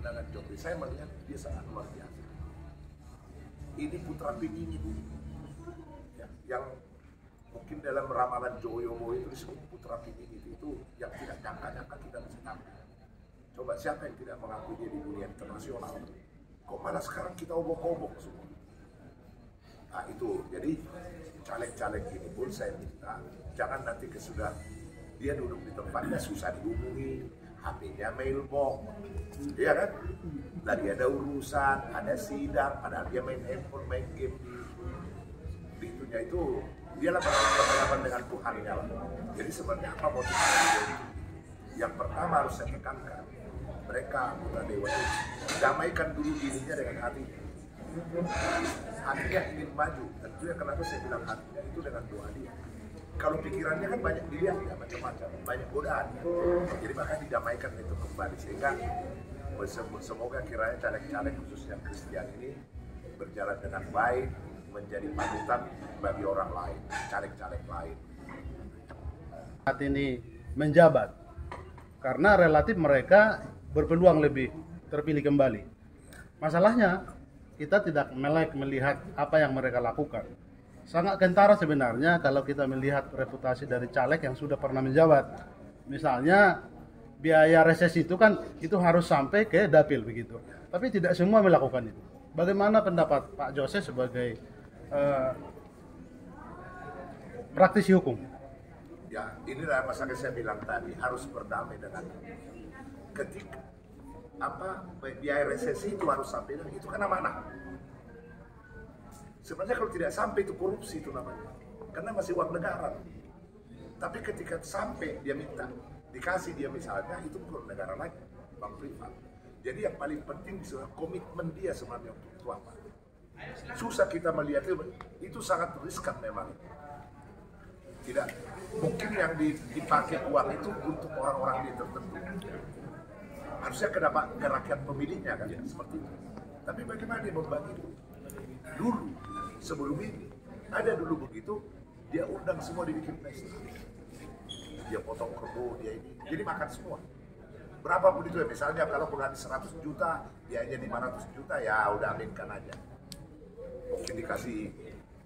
pandangan Jokowi, saya melihat dia sangat luar biasa. Ini putra pingingi ya, yang mungkin dalam ramalan Joyobo itu disebut putra pingingi itu yang tidak nyangka-nyangka kita bisa tampil. Coba siapa yang tidak mengakui dia di dunia internasional? Kok malah sekarang kita obok-obok semua? Nah itu, jadi caleg-caleg ini pun saya minta jangan nanti kesudah dia duduk di tempatnya susah dihubungi, HP-nya mailbox, ya kan? Lagi ada urusan, ada sidang, padahal dia main handphone, main game di itunya itu, dia lah berhadapan dengan Tuhannya lah. Jadi sebenarnya apa motivasi dia itu? Yang pertama harus saya tekankan, mereka anggota dewan itu damaikan dulu dirinya dengan hatinya. Hatinya ingin maju, tentunya kenapa saya bilang hatinya itu dengan doa dia. Kalau pikirannya kan banyak dilihat ya, macam-macam, banyak godaan. Jadi maka didamaikan itu kembali sehingga semoga kiranya caleg-caleg khususnya Kristian ini berjalan dengan baik, menjadi panutan bagi orang lain, caleg-caleg lain. Saat ini menjabat karena relatif mereka berpeluang lebih terpilih kembali. Masalahnya kita tidak melek melihat apa yang mereka lakukan. Sangat kentara sebenarnya kalau kita melihat reputasi dari caleg yang sudah pernah menjabat. Misalnya biaya reses itu kan itu harus sampai ke dapil begitu. Tapi tidak semua melakukan itu. Bagaimana pendapat Pak Jose sebagai praktisi hukum? Ya, inilah masalah saya bilang tadi, harus berdamai dengan ketika biaya resesi itu harus sampai, dan itu kan amanah. Sebenarnya kalau tidak sampai itu korupsi itu namanya, karena masih uang negara. Tapi ketika sampai dia minta, dikasih dia misalnya, itu bukan negara lagi, bank privat. Jadi yang paling penting komitmen dia sebenarnya untuk itu apa. Susah kita melihat itu sangat riskan memang. Tidak mungkin yang dipakai uang itu untuk orang-orang di tertentu. Harusnya ke rakyat pemilihnya kan, seperti itu. Tapi bagaimana dia membagi itu? Dulu, sebelum ini, ada dulu begitu, dia undang semua dibikin pesta. Dia potong kerbau, dia ini, jadi makan semua. Berapapun itu ya, misalnya kalau bulan 100 juta, dia aja 500 juta, ya udah aminkan aja. Mungkin dikasih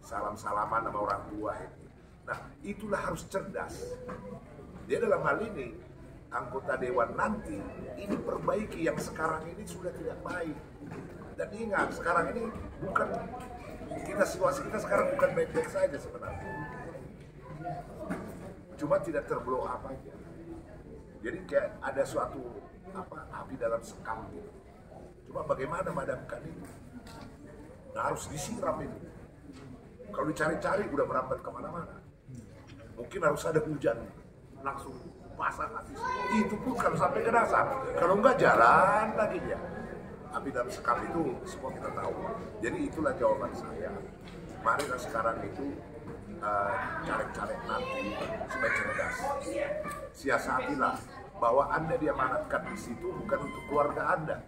salam-salaman sama orang tua ini. Nah, itulah harus cerdas. Dia dalam hal ini, anggota dewan nanti, ini perbaiki yang sekarang ini sudah tidak baik. Dan ingat, sekarang ini bukan, situasi kita sekarang bukan baik-baik saja sebenarnya. Cuma tidak terblow up aja. Jadi kayak ada suatu api dalam sekam gitu. Cuma bagaimana memadamkan itu? Nah, harus disiram itu. Kalau dicari-cari udah merambat kemana-mana. Mungkin harus ada hujan, langsung pasang habis. Itu pun kalau sampai ke dasar. Kalau enggak jalan lagi ya. Api dalam sekam itu semua kita tahu. Jadi itulah jawaban saya. Marilah sekarang itu caleg-caleg nanti supaya cerdas. Siasatilah bahwa Anda diamanatkan di situ bukan untuk keluarga Anda,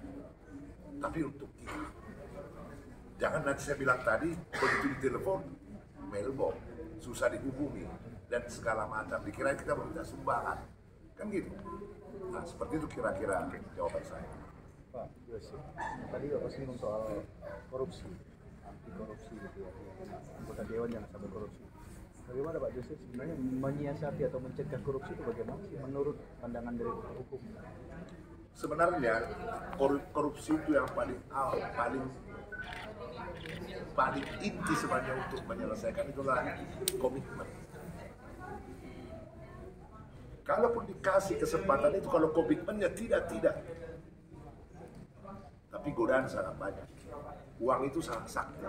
tapi untuk kita. Jangan nanti saya bilang tadi, begitu ditelepon, mailbox, susah dihubungi, dan segala macam. Dikira kita meminta sumbangan. Kan gitu. Nah, seperti itu kira-kira jawaban saya. Pak Yosef, tadi Bapak singgung soal korupsi, anti korupsi gitu ya, anggota dewan jangan sampai korupsi. Bagaimana Pak Yosef sebenarnya menyiasati atau mencegah korupsi itu bagaimana sih menurut pandangan dari hukum? Sebenarnya korupsi itu yang paling inti sebenarnya untuk menyelesaikan itulah komitmen. Kalaupun dikasih kesempatan itu, kalau komitmennya tidak. Tapi godaan sangat banyak. Uang itu sangat sakti.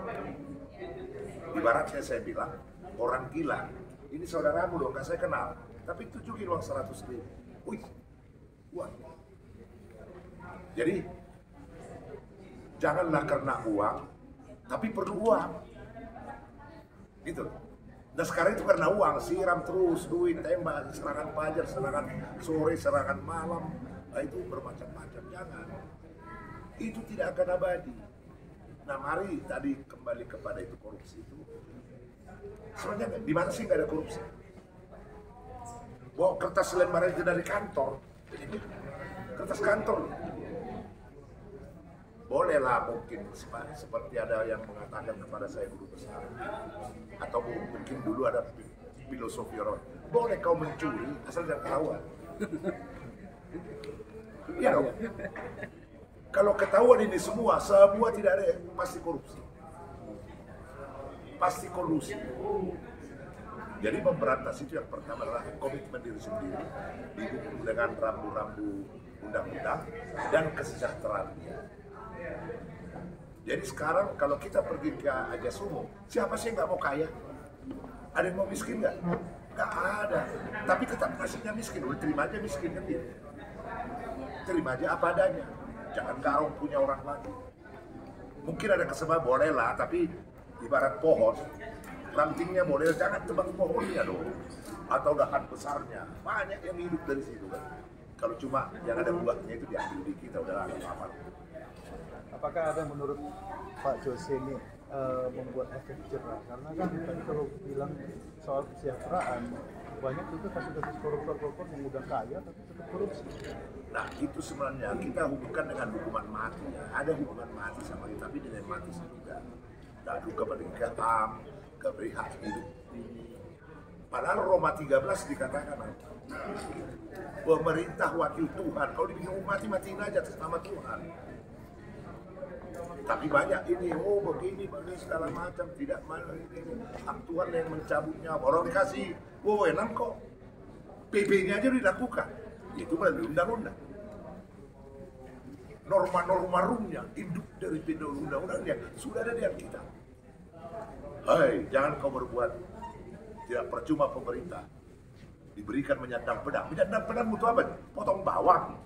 Ibaratnya saya bilang, orang gila, ini saudaramu dong, kan saya kenal. Tapi tunjukin uang 100.000. Wih, uang. Jadi, janganlah karena uang, tapi perlu uang. Gitu. Nah sekarang itu karena uang, siram terus, duit, tembak, serangan fajar, serangan sore, serangan malam. Nah itu bermacam-macam, jangan. Itu tidak akan abadi. Nah mari tadi kembali kepada itu korupsi itu. Sebenarnya di mana sih nggak ada korupsi? Bawa kertas lembaran itu dari kantor. Kertas kantor. Bolehlah mungkin seperti ada yang mengatakan kepada saya guru besar, atau mungkin dulu ada filosofi orang, boleh kau mencuri asal jangan ketahuan. Iya dong. Kalau ketahuan ini semua tidak ada, pasti korupsi, pasti kolusi. Jadi memberantas itu yang pertama adalah komitmen diri sendiri, didukung dengan rambu-rambu undang-undang dan kesejahteraan dia. Jadi sekarang kalau kita pergi ke Aja Sumo, siapa sih yang nggak mau kaya? Ada yang mau miskin nggak? Nggak ada. Tapi tetap nasibnya miskin, udah terima aja miskin kan dia. Terima aja apa adanya. Jangan garong punya orang lagi. Mungkin ada kesempatan boleh lah, tapi ibarat pohon, rantingnya boleh, jangan tebang pohonnya dong. Atau dahan besarnya, banyak yang hidup dari situ kan. Kalau cuma yang ada buahnya itu diambil di kita, udah apa-apa. Apakah ada menurut Pak Jose ini membuat efek jerah? Karena kan tadi kalau bilang soal kesejahteraan, banyak itu kasus-kasus koruptor yang udah kaya tapi tetap korupsi. Nah itu sebenarnya kita hubungkan dengan hukuman mati. Ada hukuman mati sama itu, tapi dengan mati juga. Lalu kemerdekaan, keberi hak hidup ini. Padahal Roma 13 dikatakan pemerintah wakil Tuhan. Kalau dibikin mati-matiin aja atas nama Tuhan. Tapi banyak ini, begini segala macam, tidak mana ini. Hak Tuhan yang mencabutnya, orang dikasih wewenang kok. PP-nya aja dilakukan. Itu melalui undang-undang. Norma-norma rumnya, induk dari undang-undangnya sudah ada di kita. Hai, jangan kau berbuat tidak percuma pemerintah diberikan menyandang pedang. Menyandang pedang untuk apa? Potong bawang.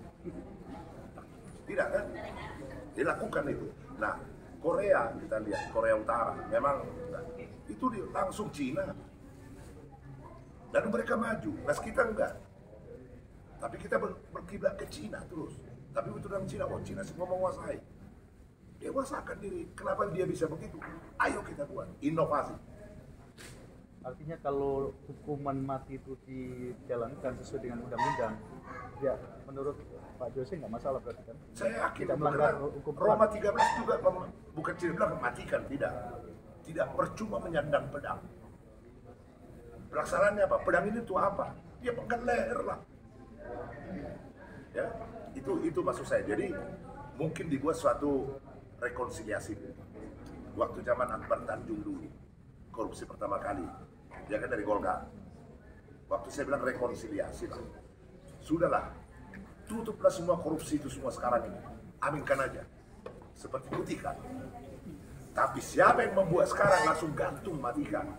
Tidak kan? Dilakukan itu. Nah, Korea kita lihat, Korea Utara memang itu langsung Cina. Dan mereka maju, nah kita enggak. Tapi kita berkiblat ke Cina terus. Tapi itu dalam Cina, Cina semua menguasai. Dewasakan diri, kenapa dia bisa begitu? Ayo kita buat inovasi. Artinya kalau hukuman mati itu dijalankan sesuai dengan undang-undang, ya menurut Pak Jose nggak masalah berarti kan? Saya yakin tidak melanggar hukum. Roma 13 juga bukan tidak bilang mematikan, tidak percuma menyandang pedang. Pelaksanaannya apa? Pedang ini tuh apa? Dia penggal leher lah. Ya, itu maksud saya. Jadi mungkin dibuat suatu rekonsiliasi. Waktu zaman Akbar Tanjung dulu, korupsi pertama kali, dia kan dari Golkar. Waktu saya bilang rekonsiliasi lah, sudahlah, tutuplah semua korupsi itu semua sekarang ini, aminkan aja, seperti putihkan. Tapi siapa yang membuat sekarang langsung gantung matikan?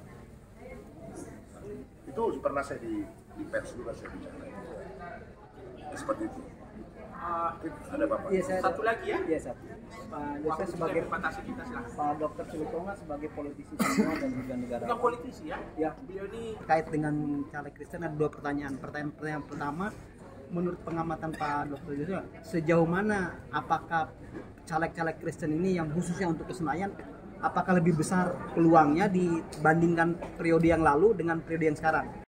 Itu pernah saya di pers juga saya bicara. Seperti itu. Ada Bapak. Iya, Satu lagi ya? Iya, satu. Pak Jose sebagai Pak Dr. Sulitonga sebagai politisi semua dan juga negara. Bukan politisi ya? Ya. Beliau ini Terkait dengan caleg Kristen ada dua pertanyaan. Pertanyaan pertama, menurut pengamatan Pak Dr. Jose, sejauh mana apakah caleg-caleg Kristen ini yang khususnya untuk Senayan, apakah lebih besar peluangnya dibandingkan periode yang lalu dengan periode yang sekarang?